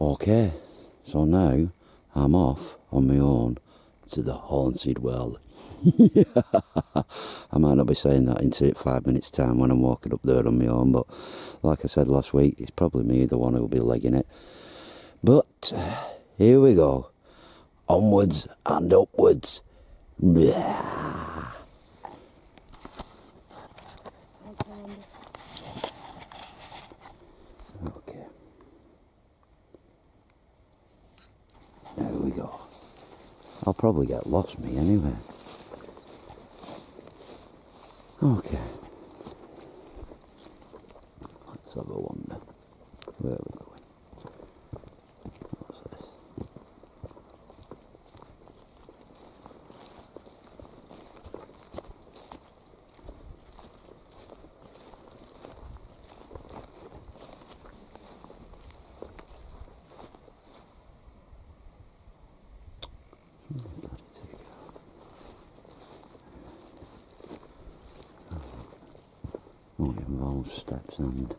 Okay, so now I'm off on my own to the haunted well. I might not be saying that in 5 minutes time when I'm walking up there on my own, but like I said last week, it's probably me, the one who'll be legging it. But here we go, onwards and upwards. Blah. Okay, there we go. I'll probably get lost me anyway. Okay, let's have a wander. Where are we going? What's this? Oh, it involves steps and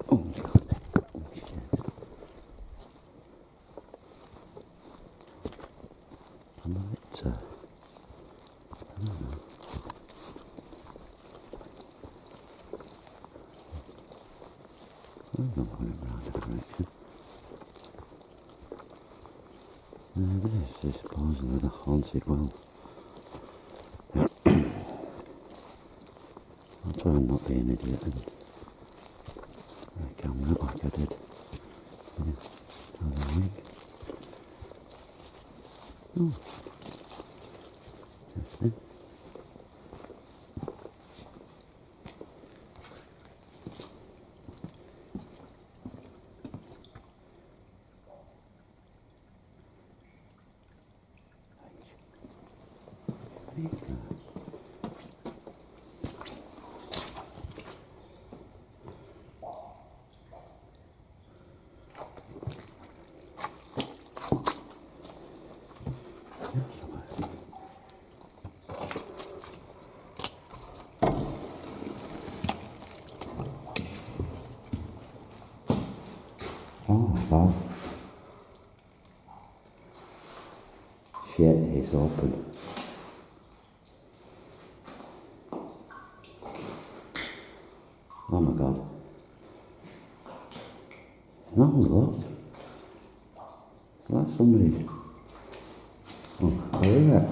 oh god, oh shit. I'm a bit, I don't know. I'm not going in the right direction. This is supposedly the haunted well. I'll try and not be an idiot and camera it like I did the other week. Oh, interesting. Oh, wow. Shit, it's open. Oh my god. It's not locked. That's somebody. Oh, where is it?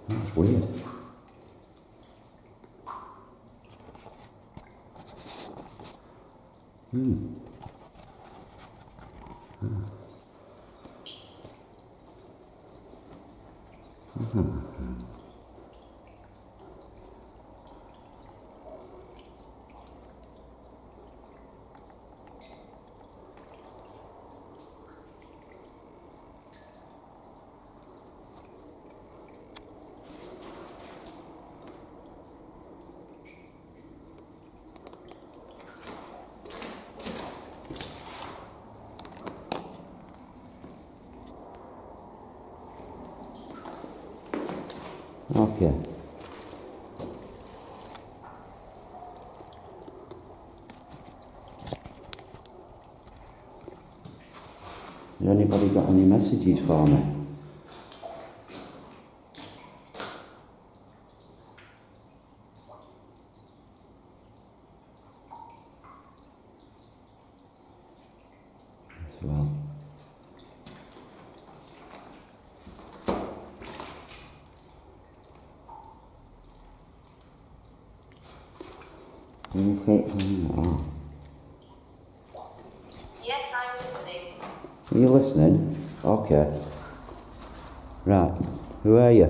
That's weird. Okay. Has anybody got any messages for me? As well. Okay. Oh. Yes, I'm listening. Are you listening? Okay. Right. Who are you?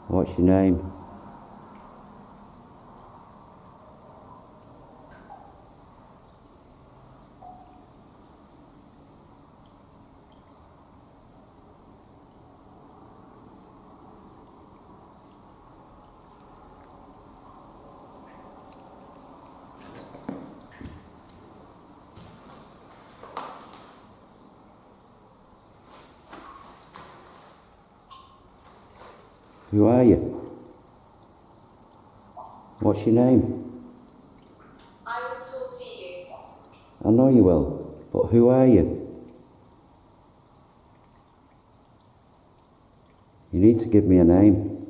What's your name? Who are you? What's your name? I will talk to you. I know you will, but who are you? You need to give me a name.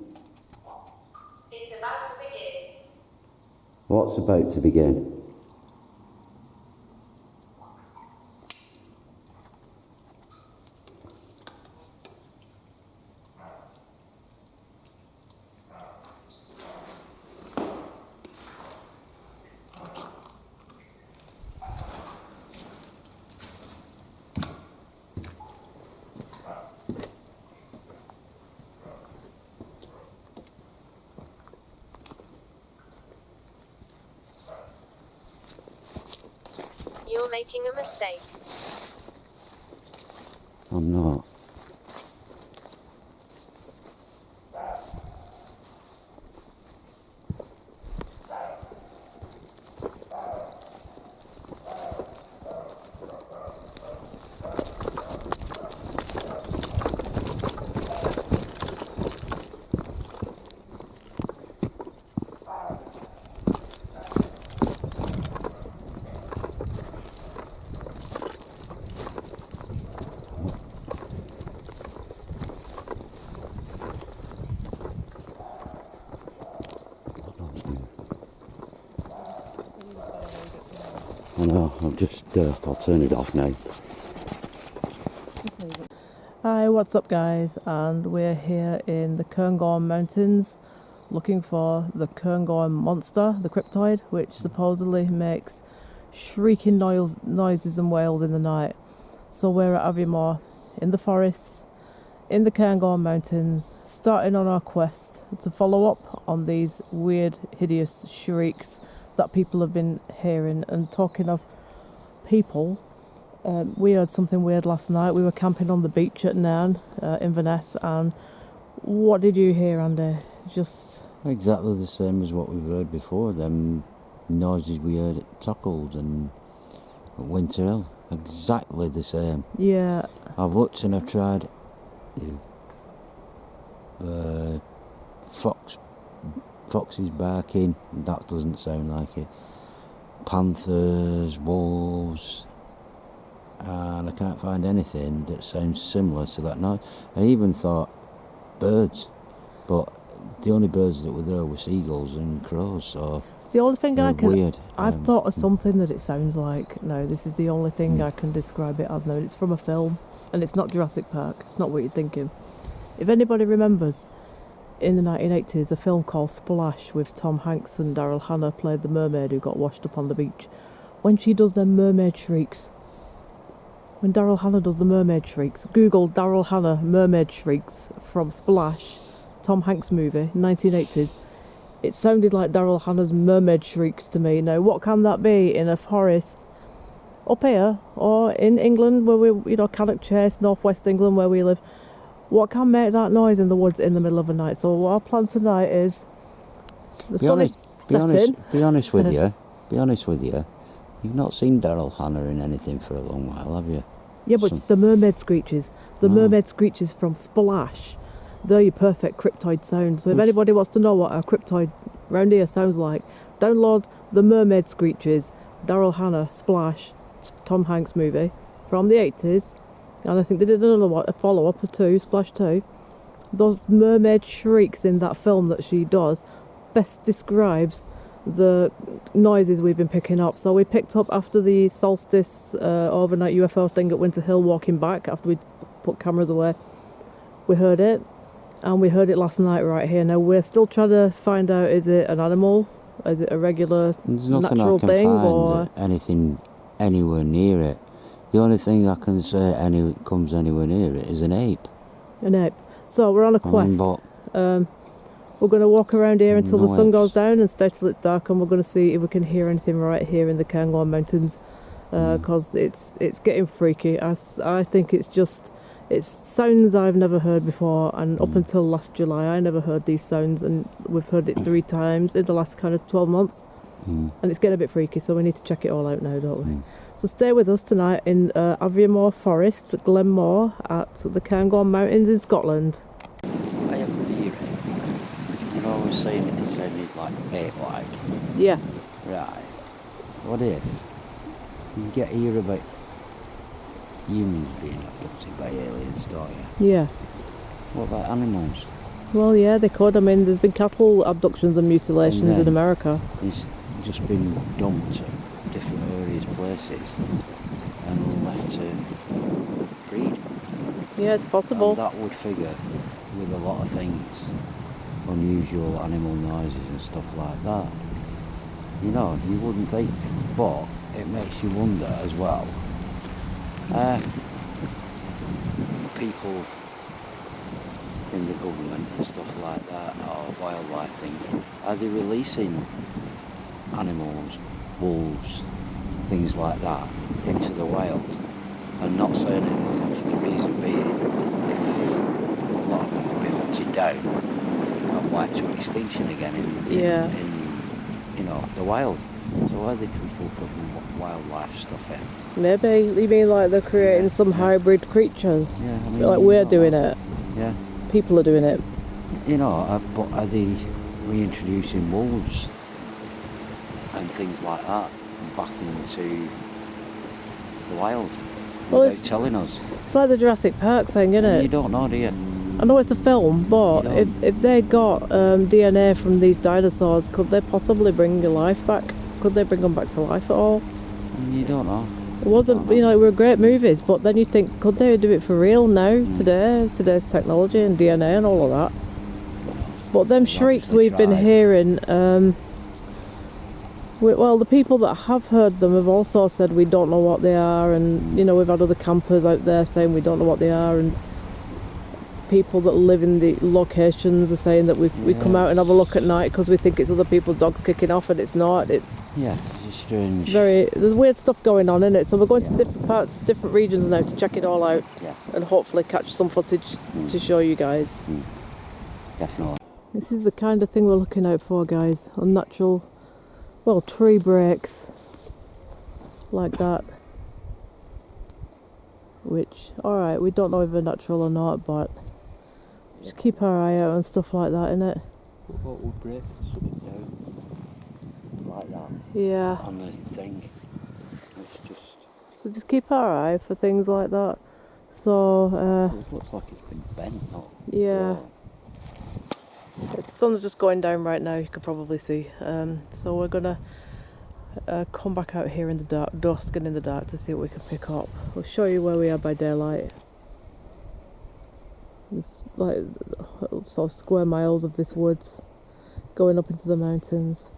It's about to begin. What's about to begin? You're making a mistake. I'm not. I know, I'll turn it off now. Hi, what's up guys? And we're here in the Cairngorm Mountains looking for the Cairngorm monster, the cryptoid, which supposedly makes shrieking noises and wails in the night. So we're at Aviemore, in the forest, in the Cairngorm Mountains, starting on our quest to follow up on these weird, hideous shrieks that people have been hearing. And talking of people, we heard something weird last night. We were camping on the beach at Nairn, Inverness, and what did you hear, Andy? Just Exactly the same as what we've heard before. Them noises we heard at Tockles and at Winter Hill. Exactly the same. yeah, I've looked and I've tried foxes barking, that doesn't sound like it. Panthers, wolves, and I can't find anything that sounds similar to that noise. I even thought birds, but the only birds that were there were seagulls and crows, so the only thing weird. I've thought of something that it sounds like. No, this is the only thing I can describe it as now. It's from a film, and it's not Jurassic Park. It's not what you're thinking. If anybody remembers, in the 1980s, a film called Splash with Tom Hanks and Daryl Hannah played the mermaid who got washed up on the beach. When she does them mermaid shrieks, when Daryl Hannah does the mermaid shrieks, Google Daryl Hannah mermaid shrieks from Splash, Tom Hanks movie, 1980s. It sounded like Daryl Hannah's mermaid shrieks to me. Now, what can that be in a forest up here or in England where we, Cannock Chase, northwest England where we live? What can make that noise in the woods in the middle of the night? So what our plan tonight is, the sun is setting. Be honest with you. You've not seen Daryl Hannah in anything for a long while, have you? Yeah, but the mermaid screeches. The mermaid screeches from Splash. They're your perfect cryptoid sound. So if anybody wants to know what a cryptoid round here sounds like, download the mermaid screeches, Daryl Hannah, Splash, Tom Hanks movie from the 80s. And I think they did another one, a follow-up or two, Splash 2. Those mermaid shrieks in that film that she does best describes the noises we've been picking up. So we picked up after the solstice overnight U.F.O thing at Winter Hill, walking back after we'd put cameras away. We heard it, and we heard it last night right here. Now we're still trying to find out, is it an animal? Is it a regular natural thing? Or anything anywhere near it. The only thing I can say comes anywhere near it is an ape. An ape. So we're on a quest. We're going to walk around here until the sun goes down and stay till it's dark, and we're going to see if we can hear anything right here in the Cairngorm Mountains, because it's getting freaky. I think it's sounds I've never heard before, and up until last July I never heard these sounds, and we've heard it 3 times in the last kind of 12 months, and it's getting a bit freaky, so we need to check it all out now, don't we? So stay with us tonight in Aviemore Forest, Glenmore, at the Cairngorm Mountains in Scotland. I have a theory was saying it, they said it like ape-like. Yeah. Right. What if you get hear about humans being abducted by aliens, don't you? Yeah. What about animals? Well, yeah, they could. I mean, there's been cattle abductions and mutilations And in then America. It's just been dumped at different various places and left to breed. Yeah, it's possible. And that would figure with a lot of things, unusual animal noises and stuff like that. You know, you wouldn't think, but it makes you wonder as well. People in the government and stuff like that, or wildlife things, are they releasing animals, wolves, things like that, into the wild and not saying anything for the reason being if a lot of them have been hunted down and wiped to extinction again in you know, the wild. So why are they truthful putting wildlife stuff in? Maybe. You mean like they're creating some hybrid creature? Yeah, I mean, Like we're doing it. Yeah. People are doing it. You know, but are they reintroducing wolves and things like that back into the wild Well, without telling us? It's like the Jurassic Park thing, isn't You it? don't know, do you? I know it's a film, but You if they got DNA from these dinosaurs, could they possibly bring your life back? Could they bring them back to life at all? You don't know. It wasn't, you know, they were great movies, but then you think, could they do it for real now, today's technology and DNA and all of that? But them shrieks obviously we've been tried. hearing, well, the people that have heard them have also said we don't know what they are, and, you know, we've had other campers out there saying we don't know what they are, and people that live in the locations are saying that we come out and have a look at night because we think it's other people's dogs kicking off, and it's not. It's strange. there's weird stuff going on in it. So we're going to different parts, different regions now to check it all out, and hopefully catch some footage to show you guys. Definitely. This is the kind of thing we're looking out for, guys. Unnatural, well, tree breaks like that. Which, alright, we don't know if they're natural or not, but just keep our eye out and stuff like that, innit? What would break something down like that Yeah. on the thing? It's just. So just keep our eye for things like that. So, It looks like it's been bent, not. yeah. broken. The sun's just going down right now, you could probably see. So we're gonna come back out here in the dusk and in the dark to see what we can pick up. We'll show you where we are by daylight. It's like sort of square miles of this woods going up into the mountains.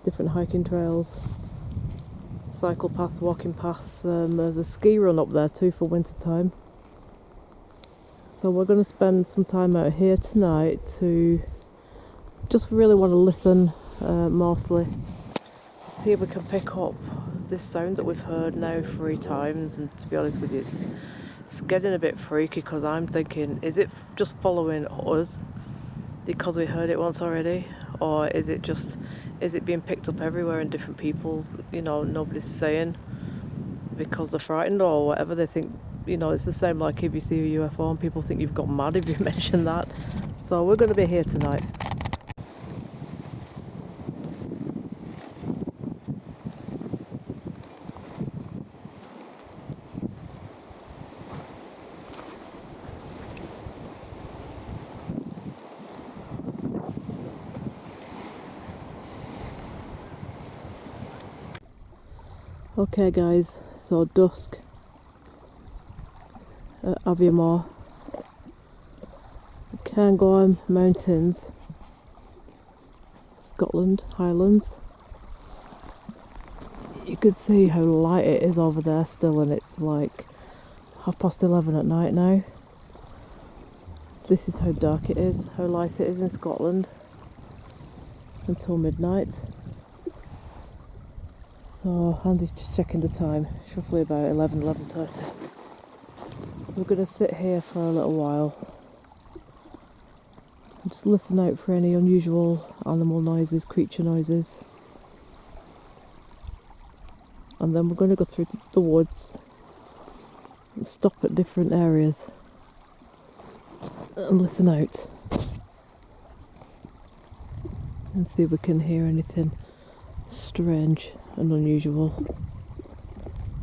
Different hiking trails, cycle paths, walking paths. There's a ski run up there too for winter time. So we're going to spend some time out here tonight to just really want to listen mostly. See if we can pick up this sound that we've heard now 3 times, and to be honest with you, it's getting a bit freaky because I'm thinking, is it just following us because we heard it once already, or is it being picked up everywhere in different people's, you know, nobody's saying because they're frightened or whatever. They think, you know, it's the same like if you see a U.F.O and people think you've got mad if you mention that. So we're going to be here tonight. Okay guys, so dusk at Aviemore, Cairngorm Mountains, Scotland, Highlands. You can see how light it is over there still, and it's like 11:30 at night now. This is how dark it is, how light it is in Scotland until midnight. So Andy's just checking the time, it's roughly about 11:30. We're going to sit here for a little while and just listen out for any unusual animal noises, creature noises. And then we're going to go through the woods and stop at different areas and listen out. and see if we can hear anything strange and unusual,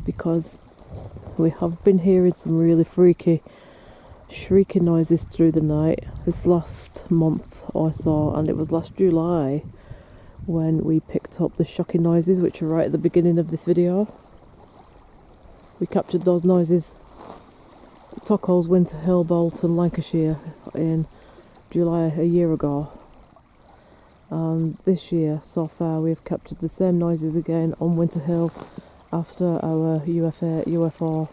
because we have been hearing some really freaky shrieking noises through the night this last month or so, and it was last July when we picked up the shocking noises, which are right at the beginning of this video. We captured those noises at Tockholes, Winter Hill, Bolton, Lancashire in July a year ago. And this year, so far, we have captured the same noises again on Winter Hill after our U.F.O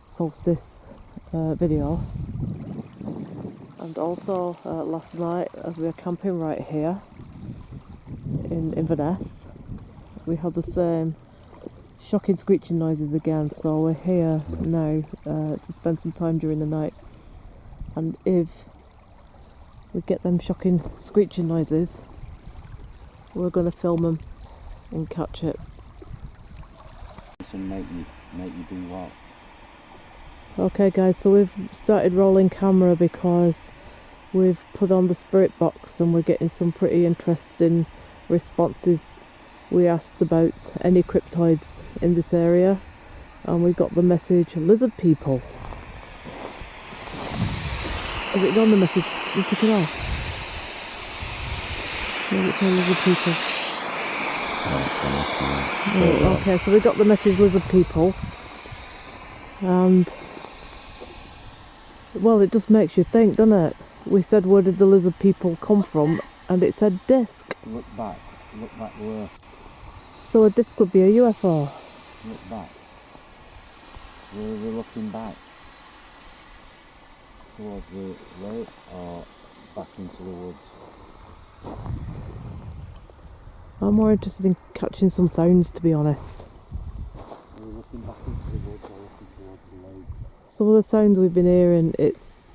solstice video. And also last night, as we were camping right here in Inverness, we had the same shocking screeching noises again. So we're here now to spend some time during the night, and if we get them shocking screeching noises, we're going to film them and catch it. And make you do what? Okay guys, so we've started rolling camera because we've put on the spirit box and we're getting some pretty interesting responses. We asked about any cryptoids in this area and we got the message lizard people. Has it gone, the message? You took it off? No, it's on lizard people. Oh, okay, so we got the message lizard people, and well, it just makes you think, doesn't it? We said, where did the lizard people come from? And it said disc. Look back where? So a disc would be a UFO. Look back. Where are we looking back? Towards the lake or back into the woods? I'm more interested in catching some sounds, to be honest. Are we looking back into the woods or looking towards the lake? Some of the sounds we've been hearing, it's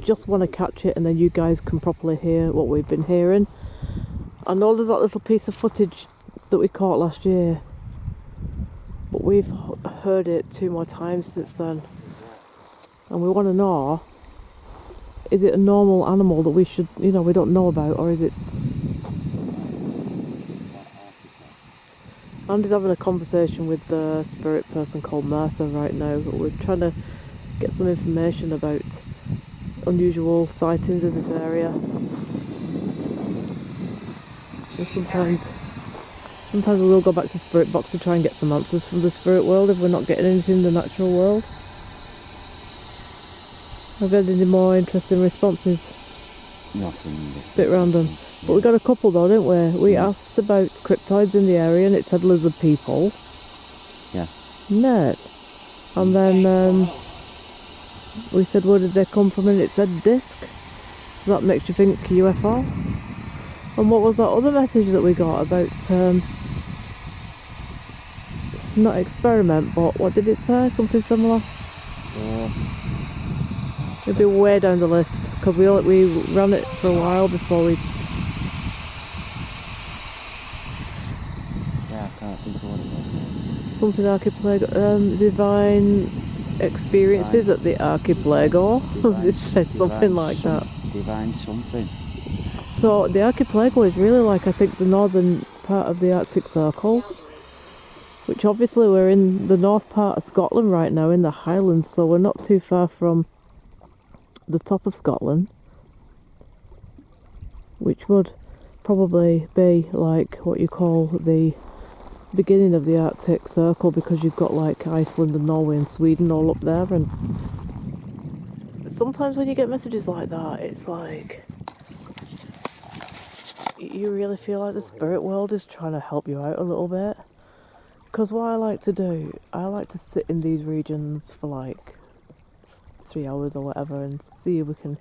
just want to catch it and then you guys can properly hear what we've been hearing. I know there's that little piece of footage that we caught last year, but we've heard it 2 more times since then, and we want to know, is it a normal animal that we should, we don't know about, or is it... Andy's having a conversation with the spirit person called Martha right now, but we're trying to get some information about unusual sightings in this area. So sometimes we will go back to spirit box to try and get some answers from the spirit world if we're not getting anything in the natural world. Have you had any more interesting responses? Nothing. Bit random. But we got a couple though, didn't we? We asked about cryptoids in the area and it said lizard people. Yeah. No. And then we said, where did they come from? And it said disc. So that makes you think UFO. And what was that other message that we got about, not experiment, but what did it say? Something similar? It'd be way down the list, because we ran it for a while before we... Yeah, I can't think of what it was. Something archipelago, divine experiences at the archipelago. It said something like that. Divine something. So the archipelago is really like, I think, the northern part of the Arctic Circle, which obviously we're in the north part of Scotland right now, in the highlands, so we're not too far from the top of Scotland, which would probably be like what you call the beginning of the Arctic Circle, because you've got like Iceland and Norway and Sweden all up there. And sometimes when you get messages like that, it's like you really feel like the spirit world is trying to help you out a little bit. Because what I like to do, I like to sit in these regions for like 3 hours or whatever and see if we can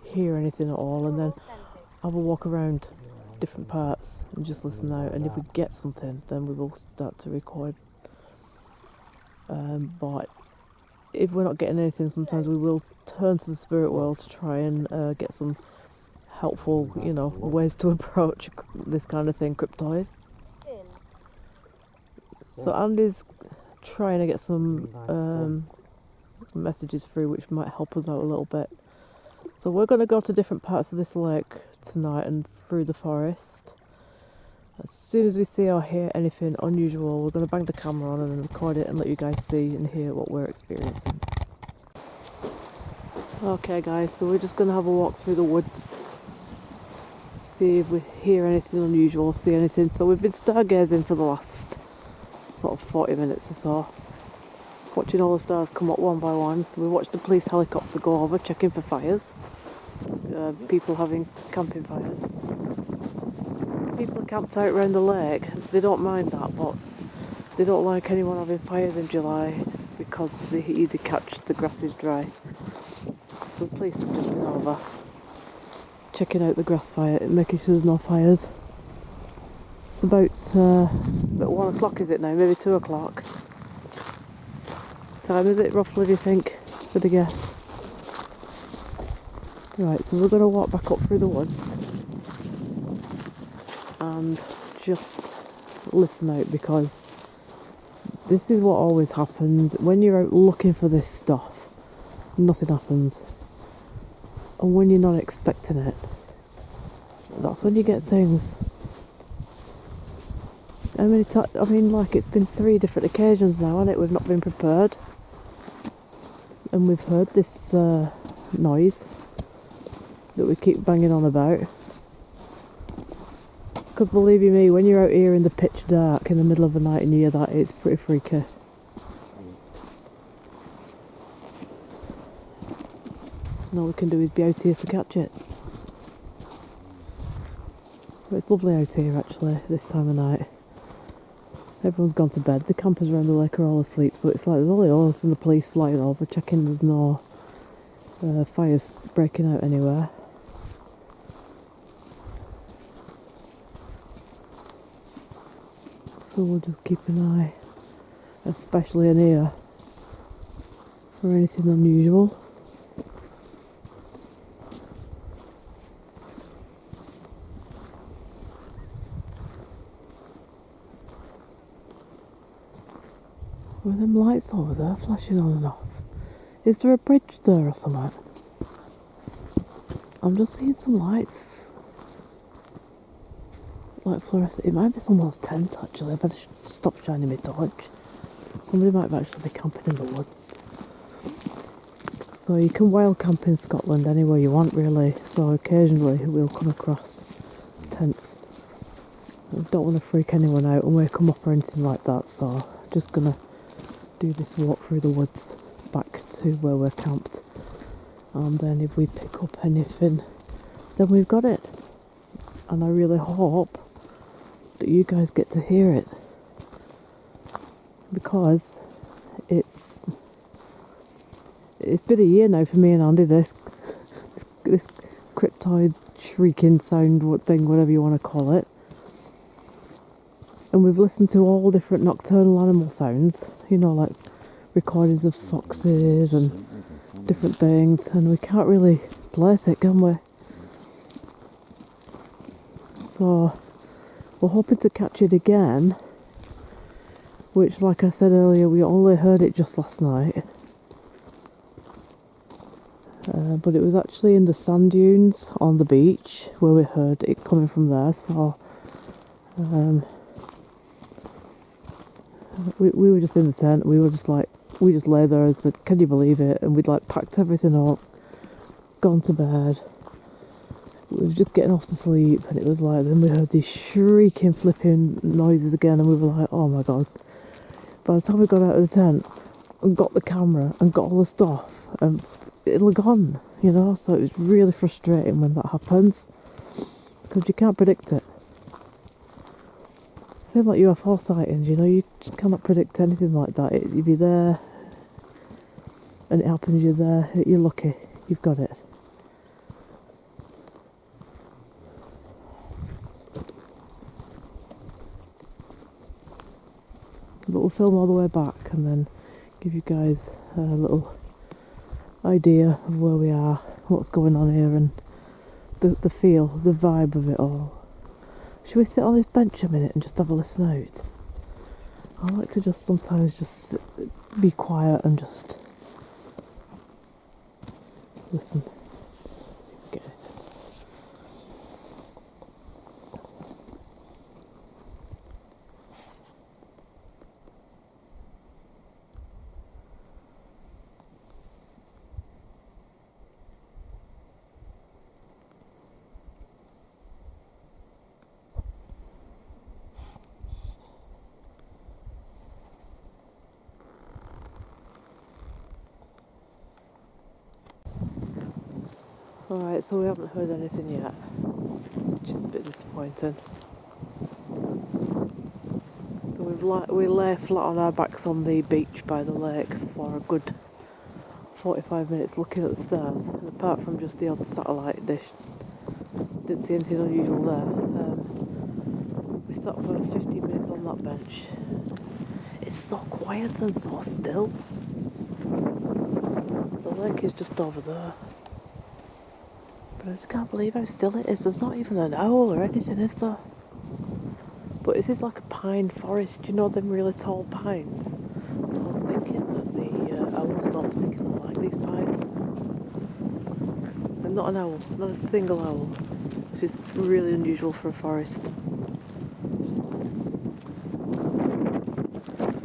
hear anything at all, and then have a walk around different parts and just listen out, and if we get something then we will start to record. But if we're not getting anything, sometimes we will turn to the spirit world to try and get some helpful, ways to approach this kind of thing, cryptoid. So Andy's trying to get some messages through which might help us out a little bit. So we're going to go to different parts of this lake tonight and through the forest. As soon as we see or hear anything unusual, we're going to bang the camera on and record it and let you guys see and hear what we're experiencing. Okay guys, so we're just going to have a walk through the woods. See if we hear anything unusual, see anything. So we've been stargazing for the last sort of 40 minutes or so. Watching all the stars come up one by one. We watched the police helicopter go over, checking for fires. People having camping fires. People are camped out around the lake. They don't mind that, but they don't like anyone having fires in July because they easy catch, the grass is dry. So the police have just been over, checking out the grass fire and making sure there's no fires. It's about 1 o'clock, is it now? Maybe 2 o'clock. Time is it roughly, do you think? Good a guess. Right, so we're going to walk back up through the woods and just listen out, because this is what always happens. When you're out looking for this stuff, nothing happens. And when you're not expecting it, that's when you get things. How many times? I mean, like, it's been 3 different occasions now, hasn't it? We've not been prepared. And we've heard this noise that we keep banging on about. Because believe you me, when you're out here in the pitch dark in the middle of the night and you hear that, it's pretty freaky. And all we can do is be out here to catch it. But it's lovely out here actually, this time of night. Everyone's gone to bed, the campers around the lake are all asleep, so it's like there's only us and the police flying over, checking there's no fires breaking out anywhere. So we'll just keep an eye, especially in here, for anything unusual. Were them lights over there flashing on and off? Is there a bridge there or something? I'm just seeing some lights. Like fluorescent. It might be someone's tent actually. I better stop shining my torch. Somebody might actually be camping in the woods. So you can wild camp in Scotland anywhere you want really. So occasionally we'll come across tents. I don't want to freak anyone out and wake them up or anything like that. So I'm just gonna do this walk through the woods back to where we're camped, and then if we pick up anything, then we've got it. And I really hope that you guys get to hear it, because it's been a year now for me and Andy, this cryptoid shrieking sound thing, whatever you want to call it. And we've listened to all different nocturnal animal sounds, you know, like recordings of foxes and different things, and we can't really place it, can we? So we're hoping to catch it again, which, like I said earlier, we only heard it just last night. But it was actually in the sand dunes on the beach where we heard it coming from there, so we were just in the tent. We just lay there and said, can you believe it? And we'd like packed everything up, gone to bed. We were just getting off to sleep, and it was like, then we heard these shrieking flipping noises again, and we were like, oh my god. By the time we got out of the tent and got the camera and got all the stuff, and it'll have gone, you know. So it was really frustrating when that happens, because you can't predict it. Same like U.F.O sightings, you know, you just cannot predict anything like that. If you're there and it happens, you're there, you're lucky, you've got it. But we'll film all the way back and then give you guys a little idea of where we are, what's going on here, and the feel, the vibe of it all. Should we sit on this bench a minute and just have a listen out? I like to just sometimes just be quiet and just listen. Alright, so we haven't heard anything yet, which is a bit disappointing. So we lay flat on our backs on the beach by the lake for a good 45 minutes looking at the stars, and apart from just the odd satellite dish, didn't see anything unusual there. We sat for 15 minutes on that bench. It's so quiet and so still. The lake is just over there. But I just can't believe how still it is. There's not even an owl or anything, is there? But this is like a pine forest, you know them really tall pines? So I'm thinking that the owls don't particularly like these pines. And not an owl, not a single owl, which is really unusual for a forest.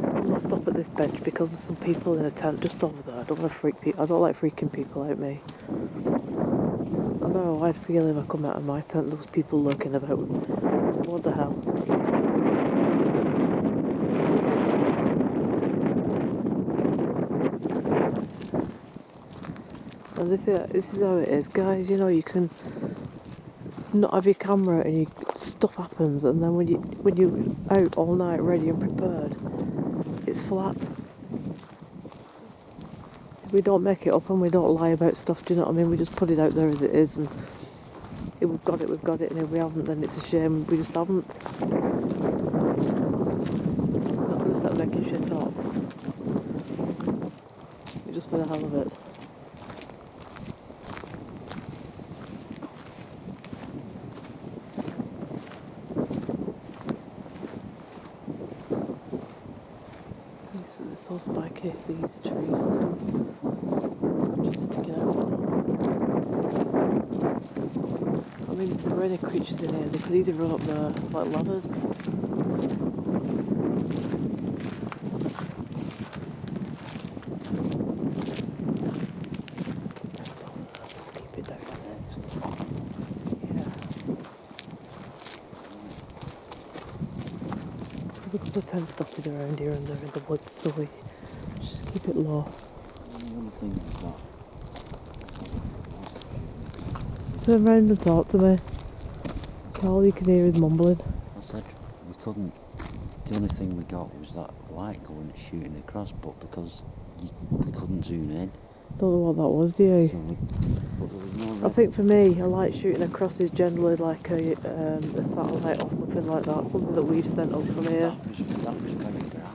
I'm not stop at this bench because there's some people in a tent just over there. I don't want to freak people. I don't like freaking people out me. I know I'd feel if I come out of my tent, those people lurking about. What the hell? And this is how it is, guys. You know, you can not have your camera and stuff happens, and then when you're out all night ready and prepared, it's flat. We don't make it up and we don't lie about stuff. Do you know what I mean? We just put it out there as it is, and if we've got it, we've got it, and if we haven't, then it's a shame. We just haven't. Not gonna start making shit up. Just for the hell of it. It's so spiky, these trees. Just sticking out. I mean, if there were any creatures in here, they could either run up there like ladders. Keep it down. Yeah. There's a couple of tents dotted around here and there in the woods, so we just keep it low. Turn round and talk to me. All you can hear is mumbling. I said we couldn't. The only thing we got was that light going and shooting across, but because we couldn't zoom in. Don't know what that was, do you? But there was no I think for me, a light shooting across is generally like a satellite or something like that, something that we've sent up from here. That was very bright.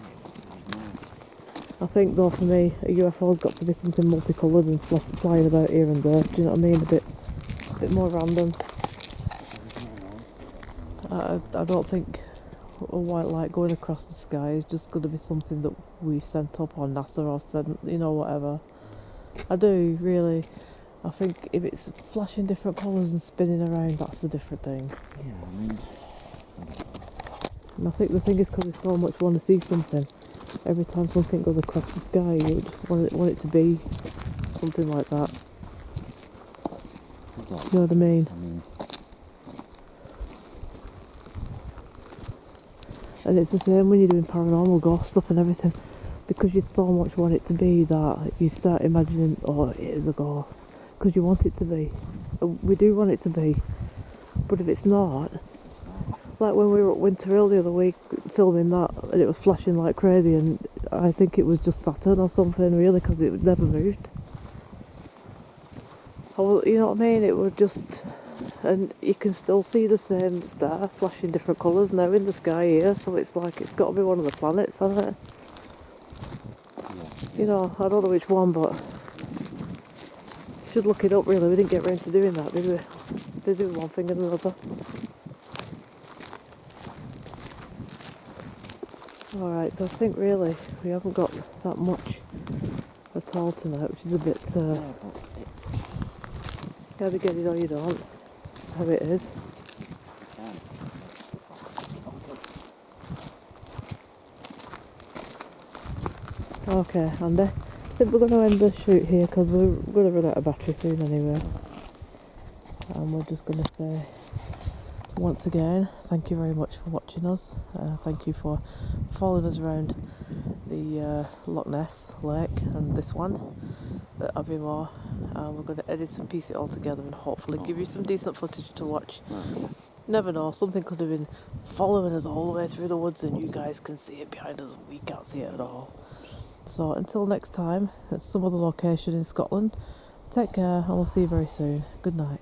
I think though for me, a UFO's got to be something multicoloured and flying about here and there. Do you know what I mean? A bit more random. I don't think a white light going across the sky is just going to be something that we've sent up, or NASA or sent, you know, whatever. I do really. I think if it's flashing different colours and spinning around, that's a different thing. Yeah, I mean. And I think the thing is because we so much want to see something. Every time something goes across the sky, you just want it to be something like that. You know what I mean? And it's the same when you're doing paranormal ghost stuff and everything, because you so much want it to be that you start imagining, oh, it is a ghost, because you want it to be. We do want it to be, but if it's not, like when we were at Winter Hill the other week filming that, and it was flashing like crazy, and I think it was just Saturn or something, really, because it never moved. You know what I mean? It would just, and you can still see the same star flashing different colours now in the sky here, so it's like it's got to be one of the planets, hasn't it? You know, I don't know which one, but should look it up really. We didn't get round to doing that, did we? Busy with one thing and another. Alright, so I think really we haven't got that much at all tonight, which is a bit you either get it or you don't. That's how it is. Okay, Andy. I think we're going to end the shoot here because we're going to run out of battery soon anyway. And we're just going to say, once again, thank you very much for watching us. Thank you for following us around the Loch Ness Lake and this one at Aviemore. and we're going to edit and piece it all together and hopefully give you some decent footage to watch. Never know, something could have been following us all the way through the woods and you guys can see it behind us and we can't see it at all. So until next time, at some other location in Scotland, take care and we'll see you very soon. Good night.